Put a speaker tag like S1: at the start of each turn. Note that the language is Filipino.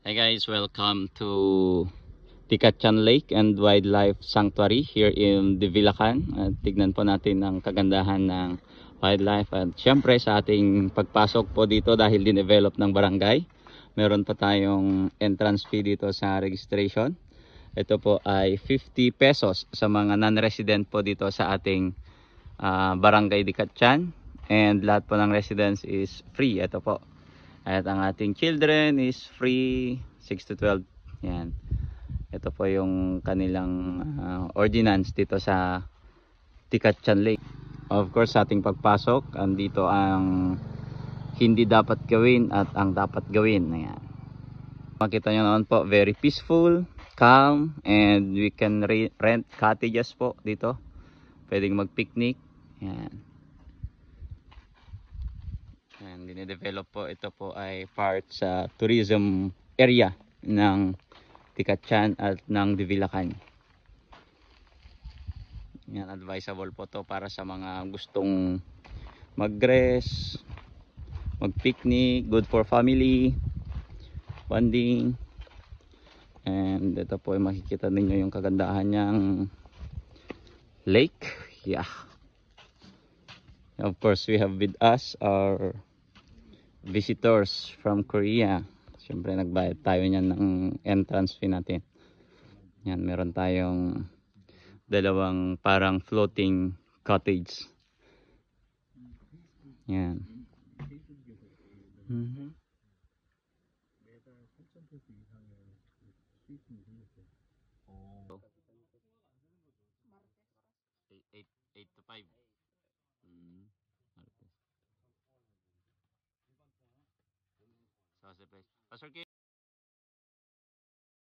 S1: Hi guys, welcome to Tikatchan Lake and Wildlife Sanctuary here in Divilacan. At tignan po natin ang kagandahan ng wildlife at syempre sa ating pagpasok po dito dahil din-develop ng barangay. Meron pa tayong entrance fee dito sa registration. Ito po ay 50 pesos sa mga non-resident po dito sa ating barangay Tikatchan. And lahat po ng residents is free. Ito po. At ang ating children is free 6 to 12. Yan. Ito po yung kanilang ordinance dito sa Tikatchan Lake. Of course, sa ating pagpasok, andito ang hindi dapat gawin at ang dapat gawin. Ayan. Makita nyo naman po, very peaceful, calm, and we can rent cottages po dito. Pwedeng mag-picnic. Yan. And dine-develop po, ito po ay part sa tourism area ng Tikatchan at ng Divilacan. Yan, advisable po to para sa mga gustong mag-rest, mag-picnic, good for family, bonding. And ito po ay makikita ninyo yung kagandahan niyang lake. Yeah. Of course, we have with us our visitors from Korea. Siyempre nagbayad tayo niyan ng entrance fee natin. Yan, meron tayong dalawang parang floating cottage. Yan. Mm-hmm. 8 to 5. So, Pastor Kim.